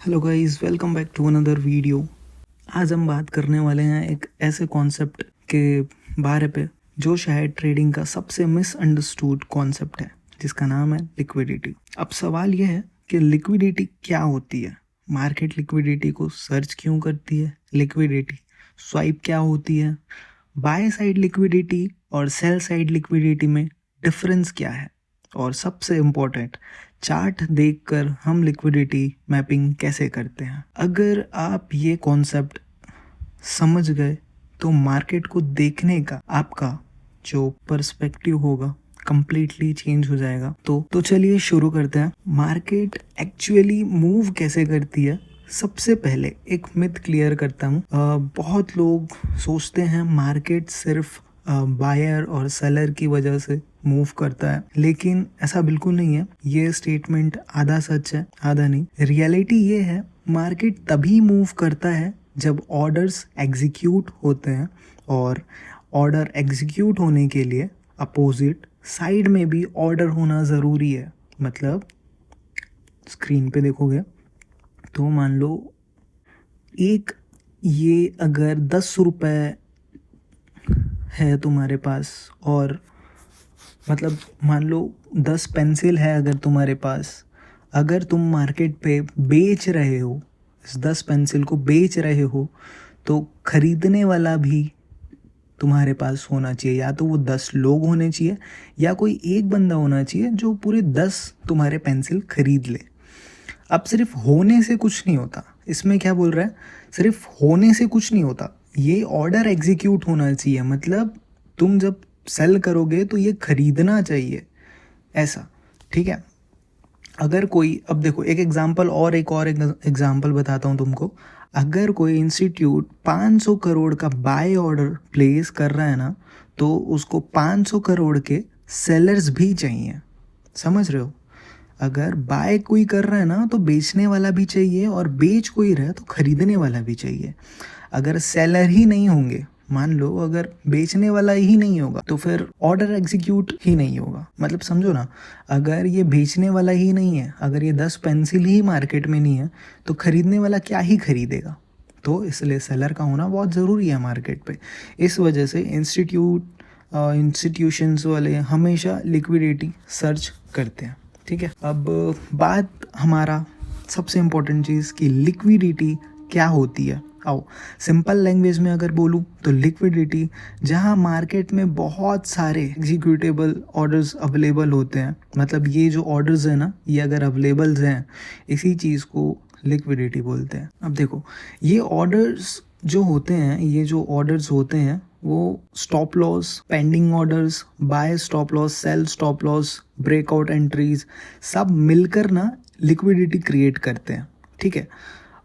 Hello guys, welcome back to another video. आज हम बात करने वाले हैं एक ऐसे कॉन्सेप्ट के बारे पे जो शायद ट्रेडिंग का सबसे मिसअंडरस्टूड कॉन्सेप्ट है, जिसका नाम है लिक्विडिटी। अब सवाल यह है कि लिक्विडिटी क्या होती है, मार्केट लिक्विडिटी को सर्च क्यों करती है, लिक्विडिटी स्वाइप क्या होती है, बाय साइड लिक्विडिटी और सेल साइड लिक्विडिटी में डिफरेंस क्या है, और सबसे इम्पोर्टेंट चार्ट देखकर हम लिक्विडिटी मैपिंग कैसे करते हैं। अगर आप ये कॉन्सेप्ट समझ गए तो मार्केट को देखने का आपका जो पर्सपेक्टिव होगा कंप्लीटली चेंज हो जाएगा। तो चलिए शुरू करते हैं। मार्केट एक्चुअली मूव कैसे करती है, सबसे पहले एक मिथ क्लियर करता हूँ। बहुत लोग सोचते हैं मार्केट सिर्फ बायर और सेलर की वजह से मूव करता है, लेकिन ऐसा बिल्कुल नहीं है। ये स्टेटमेंट आधा सच है आधा नहीं। रियलिटी ये है, मार्केट तभी मूव करता है जब ऑर्डर्स एग्जीक्यूट होते हैं, और ऑर्डर एग्जीक्यूट होने के लिए अपोजिट साइड में भी ऑर्डर होना ज़रूरी है। मतलब स्क्रीन पे देखोगे तो मान लो एक ये अगर 10 रुपये है तुम्हारे पास, और मतलब मान लो 10 पेंसिल है अगर तुम्हारे पास, अगर तुम मार्केट पे बेच रहे हो, इस 10 पेंसिल को बेच रहे हो, तो ख़रीदने वाला भी तुम्हारे पास होना चाहिए। या तो वो 10 लोग होने चाहिए या कोई एक बंदा होना चाहिए जो पूरे 10 तुम्हारे पेंसिल खरीद ले। अब सिर्फ होने से कुछ नहीं होता, इसमें क्या बोल रहा है, सिर्फ होने से कुछ नहीं होता, ये ऑर्डर एग्जीक्यूट होना चाहिए। मतलब तुम जब सेल करोगे तो ये खरीदना चाहिए, ऐसा। ठीक है। अगर कोई, अब देखो एक एग्जांपल और एक एग्जांपल बताता हूँ तुमको। अगर कोई इंस्टीट्यूट 500 करोड़ का बाय ऑर्डर प्लेस कर रहा है ना, तो उसको 500 करोड़ के सेलर्स भी चाहिए। समझ रहे हो? अगर बाय कोई कर रहा है ना तो बेचने वाला भी चाहिए, और बेच कोई रहा है तो खरीदने वाला भी चाहिए। अगर सेलर ही नहीं होंगे, मान लो अगर बेचने वाला ही नहीं होगा, तो फिर ऑर्डर एग्जीक्यूट ही नहीं होगा। मतलब समझो ना, अगर ये बेचने वाला ही नहीं है, अगर ये 10 पेंसिल ही मार्केट में नहीं है, तो खरीदने वाला क्या ही खरीदेगा। तो इसलिए सेलर का होना बहुत ज़रूरी है मार्केट पे। इस वजह से इंस्टीट्यूशंस वाले हमेशा लिक्विडिटी सर्च करते हैं। ठीक है। अब बात हमारा सबसे इम्पोर्टेंट चीज़ कि लिक्विडिटी क्या होती है। आओ सिंपल लैंग्वेज में अगर बोलूँ तो लिक्विडिटी, जहाँ मार्केट में बहुत सारे एग्जीक्यूटेबल ऑर्डर्स अवेलेबल होते हैं, मतलब ये जो ऑर्डर्स हैं ना, ये अगर अवेलेबल हैं, इसी चीज़ को लिक्विडिटी बोलते हैं। अब देखो, ये ऑर्डर्स जो होते हैं, ये जो ऑर्डर्स होते हैं वो stop loss, pending orders, buy stop loss, sell stop loss, breakout entries, सब मिलकर ना लिक्विडिटी क्रिएट करते हैं। ठीक है।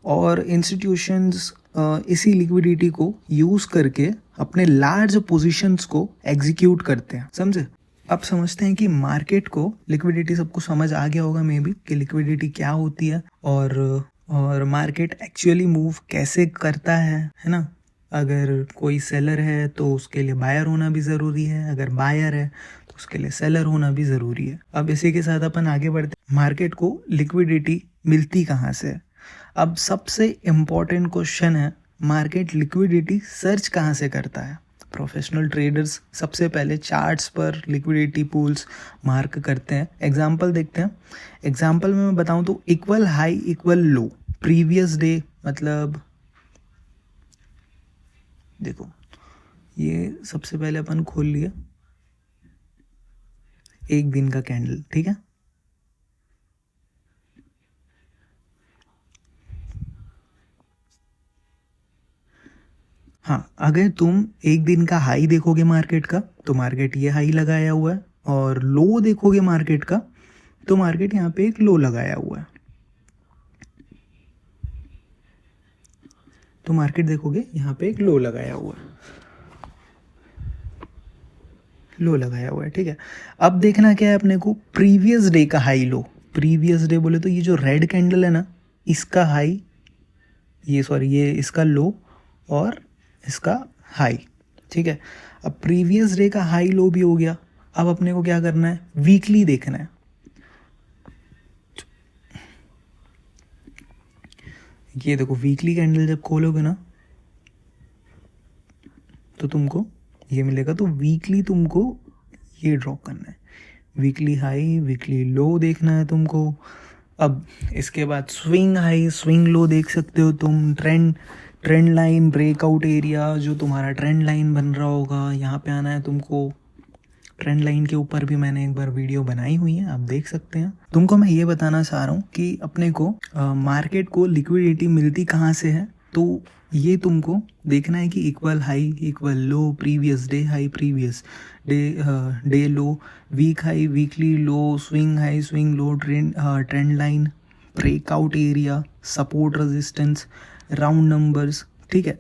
और इंस्टीट्यूशंस इसी लिक्विडिटी को यूज़ करके अपने लार्ज पोजीशंस को एग्जीक्यूट करते हैं। समझे? अब समझते हैं कि मार्केट को लिक्विडिटी, सबको समझ आ गया होगा मे बी कि लिक्विडिटी क्या होती है, और मार्केट एक्चुअली मूव कैसे करता है ना। अगर कोई सेलर है तो उसके लिए बायर होना भी ज़रूरी है, अगर बायर है तो उसके लिए सेलर होना भी ज़रूरी है। अब इसी के साथ अपन आगे बढ़ते हैं। मार्केट को लिक्विडिटी मिलती कहाँ से है? अब सबसे इम्पॉर्टेंट क्वेश्चन है, मार्केट लिक्विडिटी सर्च कहाँ से करता है? प्रोफेशनल ट्रेडर्स सबसे पहले चार्ट्स पर लिक्विडिटी पूल्स मार्क करते हैं। एग्जांपल देखते हैं। एग्जांपल में मैं बताऊं तो equal high equal low previous day, मतलब देखो ये सबसे पहले अपन खोल लिया एक दिन का कैंडल। ठीक है। हाँ, अगर तुम एक दिन का हाई देखोगे मार्केट का, तो मार्केट ये हाई लगाया हुआ है, और लो देखोगे मार्केट का तो मार्केट यहाँ पे एक लो लगाया हुआ है। तो मार्केट देखोगे यहाँ पे एक लो लगाया हुआ है, लो लगाया हुआ है। ठीक है। अब देखना क्या है अपने को, प्रीवियस डे का हाई लो। प्रीवियस डे बोले तो ये जो रेड कैंडल है ना, इसका हाई, ये इसका लो और इसका हाई। ठीक है। अब प्रीवियस डे का हाई लो भी हो गया। अब अपने को क्या करना है, वीकली देखना है। ये देखो वीकली कैंडल जब खोलोगे ना तो तुमको ये मिलेगा। तो वीकली तुमको ये ड्रॉ करना है, वीकली हाई वीकली लो देखना है तुमको। अब इसके बाद स्विंग हाई स्विंग लो देख सकते हो तुम। ट्रेंड लाइन ब्रेकआउट एरिया, जो तुम्हारा ट्रेंड लाइन बन रहा होगा, यहाँ पे आना है तुमको। ट्रेंड लाइन के ऊपर भी मैंने एक बार वीडियो बनाई हुई है, आप देख सकते हैं। तुमको मैं ये बताना चाह रहा हूँ कि अपने को मार्केट को लिक्विडिटी मिलती कहाँ से है। तो ये तुमको देखना है कि equal high equal low, previous day high previous day low, week high weekly low, swing high swing low, trend line, breakout area, support resistance, round numbers. ठीक है,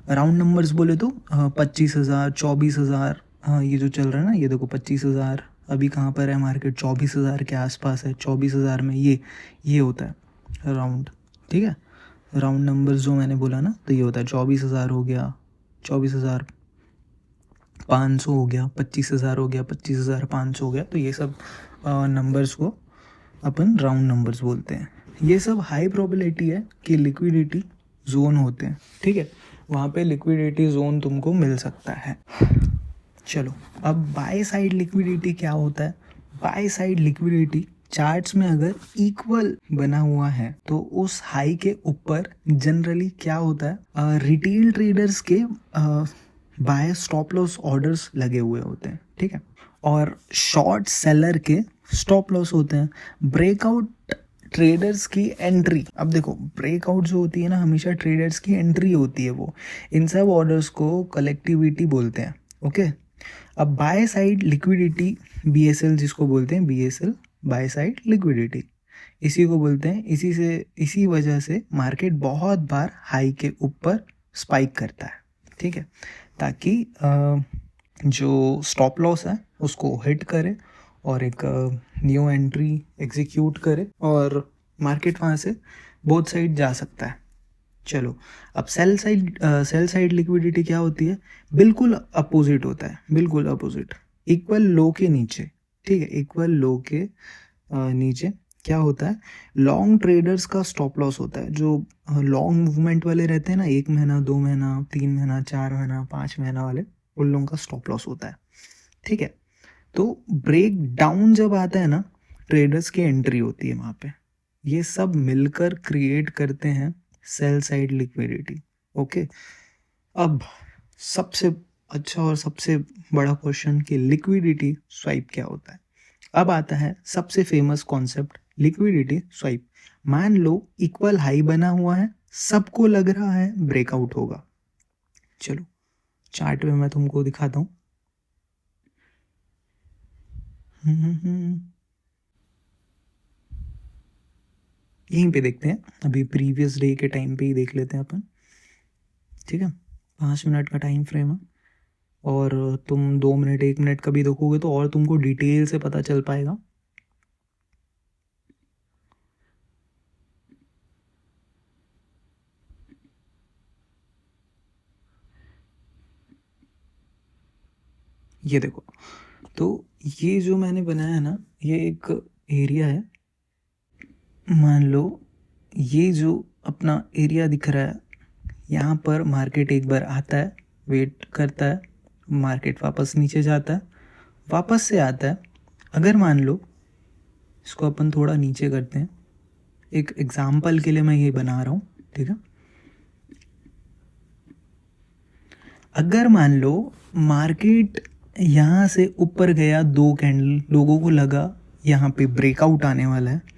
राउंड नंबर्स बोले तो 25,000 24,000, हाँ ये जो चल रहा है ना, ये देखो 25,000 अभी कहाँ पर है मार्केट, 24,000 के आसपास है। 24,000 में ये होता है राउंड। ठीक है, राउंड नंबर्स जो मैंने बोला ना, तो ये होता है 24,000 हो गया, 24,500 हो गया, 25,000 हो गया, 25,500 हो गया। तो ये सब नंबर्स को अपन राउंड नंबर्स बोलते हैं। ये सब हाई प्रोबेबिलिटी है कि लिक्विडिटी जोन होते हैं। ठीक है, वहाँ पे लिक्विडिटी जोन तुमको मिल सकता है। चलो, अब बाय साइड लिक्विडिटी क्या होता है। बाय साइड लिक्विडिटी चार्ट्स में अगर इक्वल बना हुआ है तो उस हाई के ऊपर जनरली क्या होता है, रिटेल ट्रेडर्स के बाय स्टॉप लॉस ऑर्डर्स लगे हुए होते हैं। ठीक है, और शॉर्ट सेलर के स्टॉप लॉस होते हैं। ब्रेकआउट ट्रेडर्स की एंट्री, अब देखो ब्रेकआउट जो होती है ना, हमेशा ट्रेडर्स की एंट्री होती है। वो इन सब ऑर्डर्स को कलेक्टिविटी बोलते हैं। ओके, अब बाय साइड लिक्विडिटी, BSL जिसको बोलते हैं, BSL बाय साइड लिक्विडिटी, इसी को बोलते हैं। इसी वजह से मार्केट बहुत बार हाई के ऊपर स्पाइक करता है। ठीक है, ताकि जो स्टॉप लॉस है उसको हिट करे और एक न्यू एंट्री एग्जीक्यूट करे और मार्केट वहाँ से बोथ साइड जा सकता है। चलो, अब सेल साइड लिक्विडिटी क्या होती है, बिल्कुल अपोजिट होता है, बिल्कुल अपोजिट। इक्वल लो के नीचे, ठीक है, इक्वल लो के नीचे क्या होता है, लॉन्ग ट्रेडर्स का स्टॉप लॉस होता है। जो लॉन्ग मूवमेंट वाले रहते हैं ना, 1 महीना 2 महीना 3 महीना 4 महीना 5 महीना वाले, उन लोगों का स्टॉप लॉस होता है। ठीक है, तो ब्रेक डाउन जब आता है ना, ट्रेडर्स की एंट्री होती है वहाँ पे। ये सब मिलकर क्रिएट करते हैं सेल साइड लिक्विडिटी। ओके, अब सबसे अच्छा और सबसे बड़ा क्वेश्चन कि लिक्विडिटी स्वाइप क्या होता है। अब आता है सबसे फेमस कॉन्सेप्ट, लिक्विडिटी स्वाइप। मान लो इक्वल हाई बना हुआ है, सबको लग रहा है ब्रेकआउट होगा। चलो चार्ट में मैं तुमको दिखाता हूँ। यहीं पे देखते हैं, अभी प्रीवियस डे के टाइम पे ही देख लेते हैं अपन। ठीक है, 5 मिनट का टाइम फ्रेम है और तुम 2 मिनट 1 मिनट का भी देखोगे तो और तुमको डिटेल से पता चल पाएगा। ये देखो, तो ये जो मैंने बनाया है ना, ये एक एरिया है। मान लो ये जो अपना एरिया दिख रहा है, यहाँ पर मार्केट एक बार आता है, वेट करता है, मार्केट वापस नीचे जाता है, वापस से आता है। अगर मान लो इसको अपन थोड़ा नीचे करते हैं, एक एग्जाम्पल के लिए मैं ये बना रहा हूँ। ठीक है, अगर मान लो मार्केट यहाँ से ऊपर गया, 2 कैंडल, लोगों को लगा यहाँ पे ब्रेकआउट आने वाला है।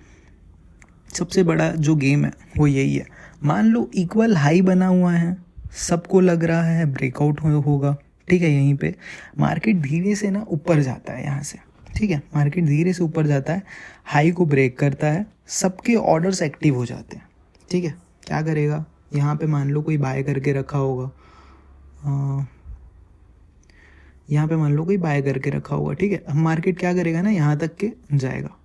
सबसे बड़ा जो गेम है वो यही है। मान लो इक्वल हाई बना हुआ है, सबको लग रहा है ब्रेकआउट होगा। ठीक है, यहीं पे मार्केट धीरे से ना ऊपर जाता है यहाँ से। ठीक है, मार्केट धीरे से ऊपर जाता है, हाई को ब्रेक करता है, सबके ऑर्डर्स एक्टिव हो जाते हैं। ठीक है, क्या करेगा, यहाँ पे मान लो कोई बाय करके रखा होगा, यहाँ पे मान लो कोई बाय करके रखा होगा। ठीक है, अब मार्केट क्या करेगा ना, यहाँ तक के जाएगा,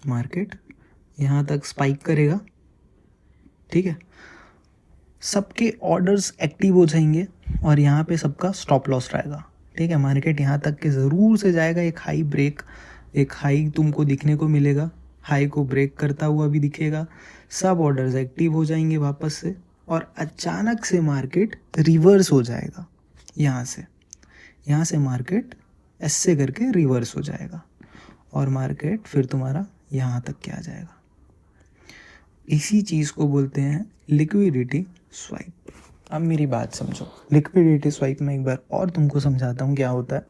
मार्केट यहाँ तक स्पाइक करेगा। ठीक है, सबके ऑर्डर्स एक्टिव हो जाएंगे और यहाँ पे सबका स्टॉप लॉस रहेगा। ठीक है, मार्केट यहाँ तक के ज़रूर से जाएगा, एक हाई ब्रेक, एक हाई तुमको दिखने को मिलेगा, हाई को ब्रेक करता हुआ भी दिखेगा, सब ऑर्डर्स एक्टिव हो जाएंगे वापस से, और अचानक से मार्केट रिवर्स हो जाएगा। यहाँ से मार्केट ऐसे करके रिवर्स हो जाएगा और मार्केट फिर तुम्हारा यहाँ तक के आ जाएगा। इसी चीज़ को बोलते हैं लिक्विडिटी स्वाइप। अब मेरी बात समझो, लिक्विडिटी स्वाइप में एक बार और तुमको समझाता हूँ क्या होता है।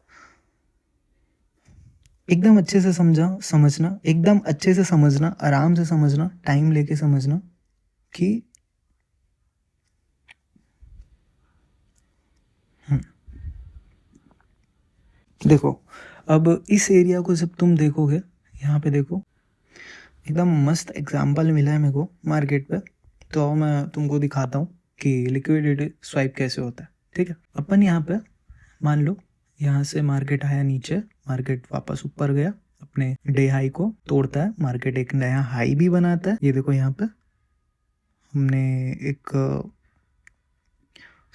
एकदम अच्छे से समझना, एकदम अच्छे से समझना, आराम से समझना, टाइम लेके समझना कि देखो, अब इस एरिया को जब तुम देखोगे, यहाँ पे देखो एकदम मस्त एग्जाम्पल मिला है मेरे को मार्केट पे, तो मैं तुमको दिखाता हूँ कि लिक्विडिटी स्वाइप कैसे होता है। ठीक है, अपन यहाँ पे मान लो यहाँ से मार्केट आया नीचे, मार्केट वापस ऊपर गया, अपने डे हाई को तोड़ता है, मार्केट एक नया हाई भी बनाता है। ये देखो यहाँ पे हमने एक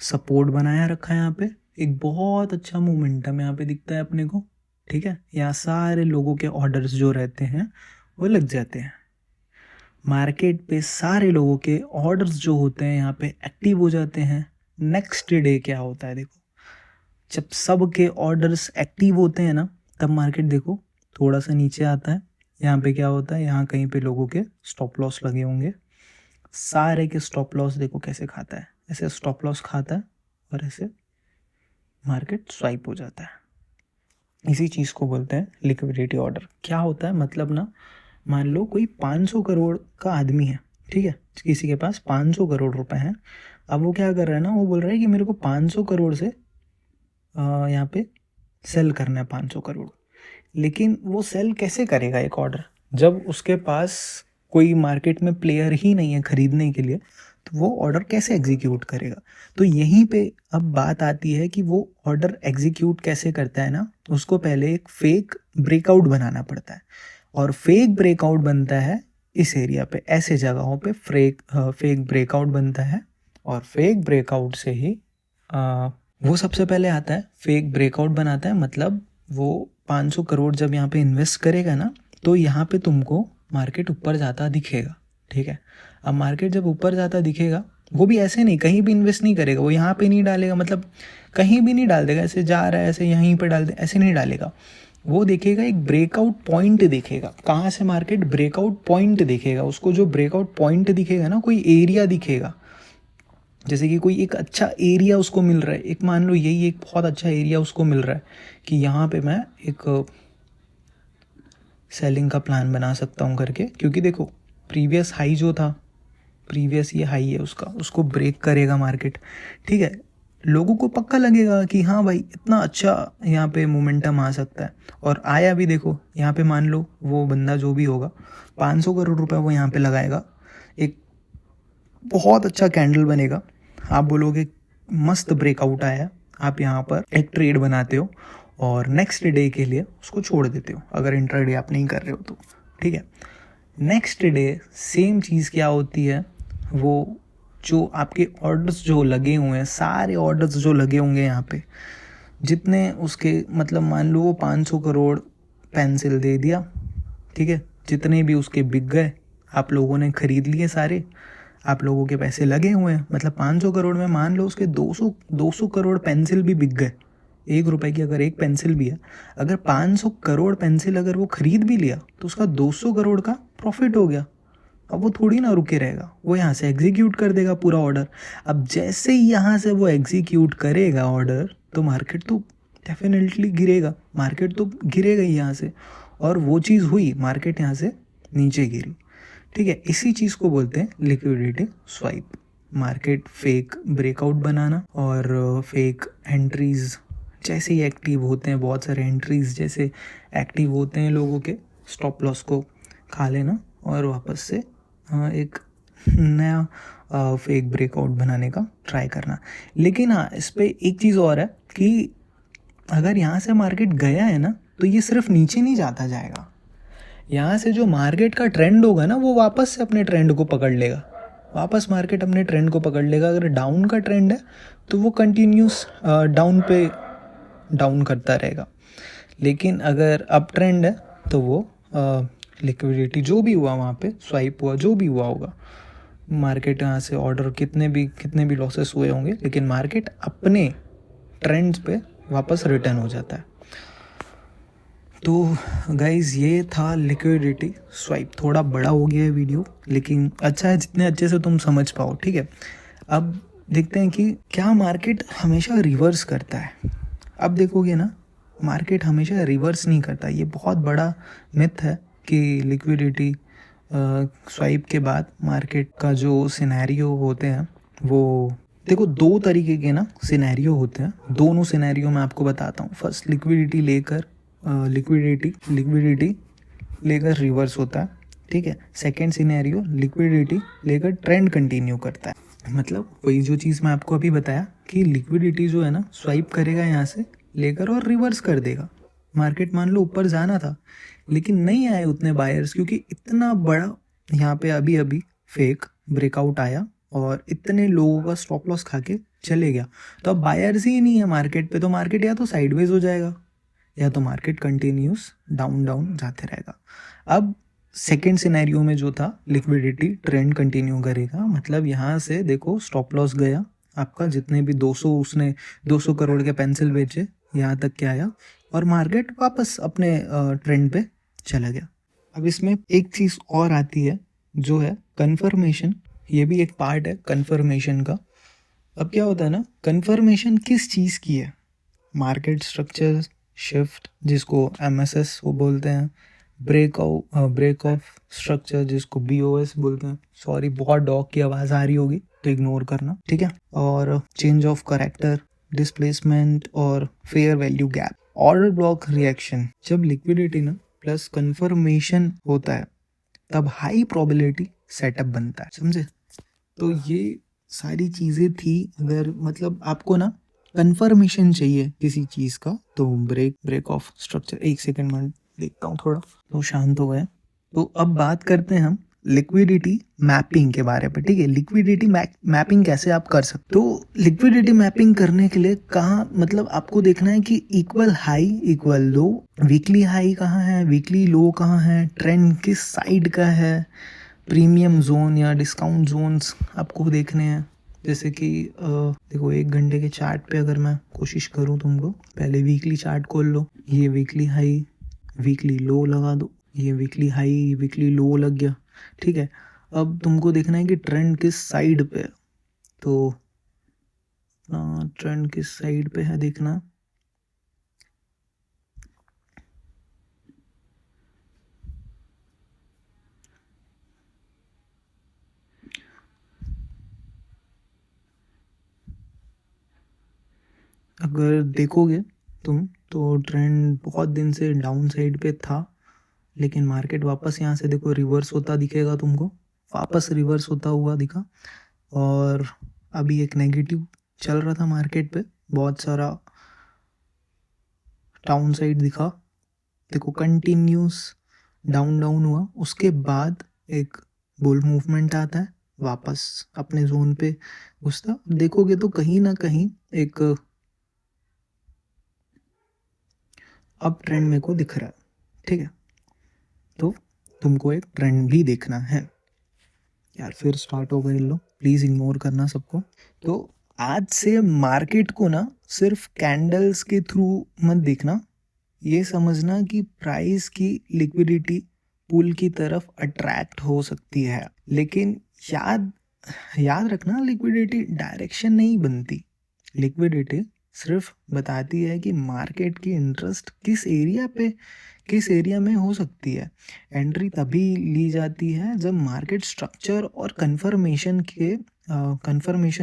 सपोर्ट बनाया रखा है, यहाँ पे एक बहुत अच्छा मोमेंटम यहाँ पे दिखता है अपने को। ठीक है, यहाँ सारे लोगों के ऑर्डर्स जो रहते हैं वो लग जाते हैं। मार्केट पे सारे लोगों के ऑर्डर्स जो होते हैं यहाँ पे एक्टिव हो जाते हैं। नेक्स्ट डे क्या होता है देखो, जब सब के ऑर्डर्स एक्टिव होते हैं ना, तब मार्केट देखो थोड़ा सा नीचे आता है। यहाँ पे क्या होता है, यहाँ कहीं पे लोगों के स्टॉप लॉस लगे होंगे, सारे के स्टॉप लॉस देखो कैसे खाता है, ऐसे स्टॉप लॉस खाता है और ऐसे मार्केट स्वाइप हो जाता है। इसी चीज़ को बोलते हैं लिक्विडिटी ऑर्डर। क्या होता है मतलब ना, मान लो कोई 500 करोड़ का आदमी है, ठीक है, किसी के पास 500 करोड़ रुपए हैं। अब वो क्या कर रहा है ना, वो बोल रहा है कि मेरे को 500 करोड़ से यहाँ पे सेल करना है 500 करोड़। लेकिन वो सेल कैसे करेगा एक ऑर्डर, जब उसके पास कोई मार्केट में प्लेयर ही नहीं है खरीदने के लिए, तो वो ऑर्डर कैसे एग्जीक्यूट करेगा। तो यहीं पे अब बात आती है कि वो ऑर्डर एग्जीक्यूट कैसे करता है ना, उसको पहले एक फेक ब्रेकआउट बनाना पड़ता है, और फेक ब्रेकआउट बनता है इस एरिया पे, ऐसे जगहों पे फेक ब्रेकआउट बनता है। और फेक ब्रेकआउट से ही वो सबसे पहले आता है, फेक ब्रेकआउट बनाता है, मतलब वो 500 करोड़ जब यहाँ पे इन्वेस्ट करेगा ना, तो यहाँ पे तुमको मार्केट ऊपर जाता दिखेगा। ठीक है, अब मार्केट जब ऊपर जाता दिखेगा, वो भी ऐसे नहीं कहीं भी इन्वेस्ट नहीं करेगा, वो यहाँ पे नहीं डालेगा, मतलब कहीं भी नहीं डाल देगा, ऐसे जा रहा है ऐसे यहीं पे डाल दे, ऐसे नहीं डालेगा। वो देखेगा एक ब्रेकआउट पॉइंट देखेगा, कहाँ से मार्केट ब्रेकआउट पॉइंट देखेगा। उसको जो ब्रेकआउट पॉइंट दिखेगा ना, कोई एरिया दिखेगा, जैसे कि कोई एक अच्छा एरिया उसको मिल रहा है, एक मान लो यही एक बहुत अच्छा एरिया उसको मिल रहा है कि यहाँ पे मैं एक सेलिंग का प्लान बना सकता हूँ करके। क्योंकि देखो प्रीवियस हाई जो था, प्रीवियस ये हाई है उसका, उसको ब्रेक करेगा मार्केट। ठीक है, लोगों को पक्का लगेगा कि हाँ भाई इतना अच्छा यहाँ पे मोमेंटम आ सकता है, और आया भी। देखो यहाँ पे मान लो वो बंदा जो भी होगा 500 करोड़ रुपए वो यहाँ पे लगाएगा, एक बहुत अच्छा कैंडल बनेगा, आप बोलोगे मस्त ब्रेकआउट आया, आप यहाँ पर एक ट्रेड बनाते हो और नेक्स्ट डे के लिए उसको छोड़ देते हो, अगर इंट्राडे आप नहीं कर रहे हो तो। ठीक है, नेक्स्ट डे सेम चीज़ क्या होती है, वो जो आपके ऑर्डर्स जो लगे हुए हैं, सारे ऑर्डर्स जो लगे होंगे यहाँ पे, जितने उसके मतलब मान लो वो 500 करोड़ पेंसिल दे दिया, ठीक है, जितने भी उसके बिक गए, आप लोगों ने खरीद लिए सारे, आप लोगों के पैसे लगे हुए हैं, मतलब 500 करोड़ में मान लो उसके 200 करोड़ पेंसिल भी बिक गए। 1 रुपए की अगर एक पेंसिल भी है, अगर 500 करोड़ पेंसिल अगर वो खरीद भी लिया, तो उसका 200 करोड़ का प्रॉफिट हो गया। अब वो थोड़ी ना रुके रहेगा, वो यहाँ से एग्जीक्यूट कर देगा पूरा ऑर्डर। अब जैसे ही यहाँ से वो एग्जीक्यूट करेगा ऑर्डर, तो मार्केट तो डेफिनेटली गिरेगा, मार्केट तो गिरेगा ही यहाँ से। और वो चीज़ हुई, मार्केट यहाँ से नीचे गिरी। ठीक है, इसी चीज़ को बोलते हैं liquidity swipe. Market fake breakout बनाना और फेक एंट्रीज जैसे ही एक्टिव होते हैं, बहुत सारे एंट्रीज जैसे एक्टिव होते हैं लोगों के, स्टॉप लॉस को खा लेना और वापस से एक नया फेक ब्रेकआउट बनाने का ट्राई करना। लेकिन हाँ, इस पर एक चीज़ और है कि अगर यहाँ से मार्केट गया है ना, तो ये सिर्फ नीचे नहीं जाता जाएगा, यहाँ से जो मार्केट का ट्रेंड होगा ना, वो वापस से अपने ट्रेंड को पकड़ लेगा, वापस मार्केट अपने ट्रेंड को पकड़ लेगा। अगर डाउन का ट्रेंड है तो वो कंटिन्यूस डाउन पे डाउन करता रहेगा, लेकिन अगर अप ट्रेंड है तो वो लिक्विडिटी जो भी हुआ वहाँ पे, स्वाइप हुआ, जो भी हुआ होगा, मार्केट यहाँ से ऑर्डर कितने भी लॉसेस हुए होंगे, लेकिन मार्केट अपने ट्रेंड्स पे वापस रिटर्न हो जाता है। तो गाइज़ ये था लिक्विडिटी स्वाइप। थोड़ा बड़ा हो गया है वीडियो, लेकिन अच्छा है जितने अच्छे से तुम समझ पाओ, ठीक है। अब देखते हैं कि क्या मार्केट हमेशा रिवर्स करता है। अब देखोगे ना, मार्केट हमेशा रिवर्स नहीं करता। ये बहुत बड़ा मिथ है कि लिक्विडिटी स्वाइप के बाद मार्केट का जो सिनेरियो होते हैं वो, देखो 2 तरीके के ना सिनेरियो होते हैं। दोनों सिनेरियो मैं आपको बताता हूँ। फर्स्ट लिक्विडिटी लेकर रिवर्स होता है, ठीक है। सेकेंड सिनेरियो लिक्विडिटी लेकर ट्रेंड कंटिन्यू करता है। मतलब वही जो चीज़ मैं आपको अभी बताया कि लिक्विडिटी जो है ना स्वाइप करेगा यहाँ से लेकर और रिवर्स कर देगा। मार्केट मान लो ऊपर जाना था, लेकिन नहीं आए उतने बायर्स, क्योंकि इतना बड़ा यहाँ पे अभी फेक ब्रेकआउट आया और इतने लोगों का स्टॉप लॉस खा के चले गया। तो अब बायर्स ही नहीं है मार्केट पे, तो मार्केट या तो साइडवेज हो जाएगा या तो मार्केट कंटिन्यूस डाउन जाते रहेगा। अब सेकेंड सिनेरियो में जो था लिक्विडिटी ट्रेंड कंटिन्यू करेगा। मतलब यहाँ से देखो स्टॉप लॉस गया आपका, जितने भी 200 उसने 200 करोड़ के पेंसिल बेचे, यहाँ तक क्या आया और मार्केट वापस अपने ट्रेंड पे चला गया। अब इसमें एक चीज़ और आती है जो है कन्फर्मेशन। ये भी एक पार्ट है कन्फर्मेशन का। अब क्या होता है ना, कन्फर्मेशन किस चीज़ की है? मार्केट स्ट्रक्चर शिफ्ट जिसको MSS वो बोलते हैं, ब्रेक ऑफ स्ट्रक्चर जिसको BOS बोलते हैं। सॉरी, बहुत डॉग की आवाज़ आ रही होगी तो इग्नोर करना, ठीक है। और चेंज ऑफ करेक्टर, डिस्प्लेसमेंट और fair value gap, order block reaction. जब लिक्विडिटी ना प्लस कंफर्मेशन होता है तब हाई प्रोबेबिलिटी सेटअप बनता है, समझे। तो ये सारी चीज़ें थी। अगर मतलब आपको ना कंफर्मेशन चाहिए किसी चीज़ का तो ब्रेक ऑफ स्ट्रक्चर। एक सेकंड में देखता हूँ, थोड़ा तो शांत हो गया। तो अब बात करते हैं हम लिक्विडिटी मैपिंग के बारे में, ठीक है। लिक्विडिटी मैपिंग कैसे आप कर सकते हो? तो लिक्विडिटी मैपिंग करने के लिए कहाँ, मतलब आपको देखना है कि इक्वल हाई इक्वल लो, वीकली हाई कहाँ है, वीकली लो कहाँ है, ट्रेंड किस साइड का है, प्रीमियम जोन या डिस्काउंट जोन्स आपको देखने हैं। जैसे कि देखो 1 घंटे के चार्ट पे अगर मैं कोशिश करूँ तुमको, पहले वीकली चार्ट खोल लो, ये वीकली हाई वीकली लो लगा दो, ये वीकली हाई वीकली लो लग गया, ठीक है। अब तुमको देखना है कि ट्रेंड किस साइड पे है। तो ट्रेंड किस साइड पे है देखना। अगर देखोगे तुम तो ट्रेंड बहुत दिन से डाउन साइड पे था, लेकिन मार्केट वापस यहाँ से देखो रिवर्स होता दिखेगा तुमको, वापस रिवर्स होता हुआ दिखा। और अभी एक नेगेटिव चल रहा था मार्केट पे, बहुत सारा डाउन साइड दिखा, देखो कंटिन्यूस डाउन हुआ। उसके बाद एक बुल मूवमेंट आता है, वापस अपने जोन पे घुसता। देखोगे तो कहीं ना कहीं एक अब ट्रेंड मेरे को दिख रहा है, ठीक है। तो तुमको एक ट्रेंड भी देखना है। यार फिर स्टार्ट हो गए लो, प्लीज़ इग्नोर करना सबको। तो आज से मार्केट को ना सिर्फ कैंडल्स के थ्रू मत देखना, ये समझना कि प्राइस की लिक्विडिटी पुल की तरफ अट्रैक्ट हो सकती है। लेकिन याद रखना, लिक्विडिटी डायरेक्शन नहीं बनती। लिक्विडिटी सिर्फ बताती है कि मार्केट की इंटरेस्ट किस एरिया में हो सकती है। एंट्री तभी ली जाती है जब मार्केट स्ट्रक्चर और कंफर्मेशन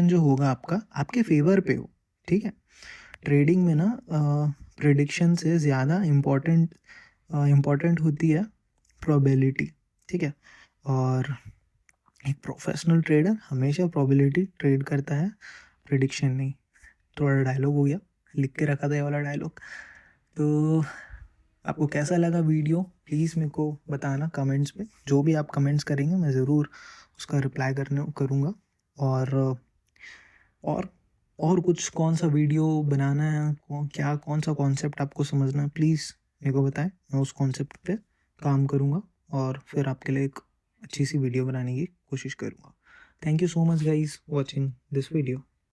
जो होगा आपका आपके फेवर पे हो, ठीक है। ट्रेडिंग में ना प्रेडिक्शन से ज़्यादा इम्पोर्टेंट होती है प्रोबेबिलिटी, ठीक है। और एक प्रोफेशनल ट्रेडर हमेशा प्रोबेबिलिटी ट्रेड करता है, प्रेडिक्शन नहीं। थोड़ा डायलॉग हो गया, लिख के रखा था ये वाला डायलॉग। तो आपको कैसा लगा वीडियो प्लीज़ मेरे को बताना कमेंट्स पे। जो भी आप कमेंट्स करेंगे मैं ज़रूर उसका रिप्लाई करूँगा। और कुछ कौन सा वीडियो बनाना है, कौन सा कॉन्सेप्ट आपको समझना है, प्लीज़ मेरे को बताएं, मैं उस कॉन्सेप्ट पे काम करूँगा। और फिर आपके लिए एक अच्छी सी वीडियो बनाने की कोशिश करूँगा। Thank you so much guys watching this video.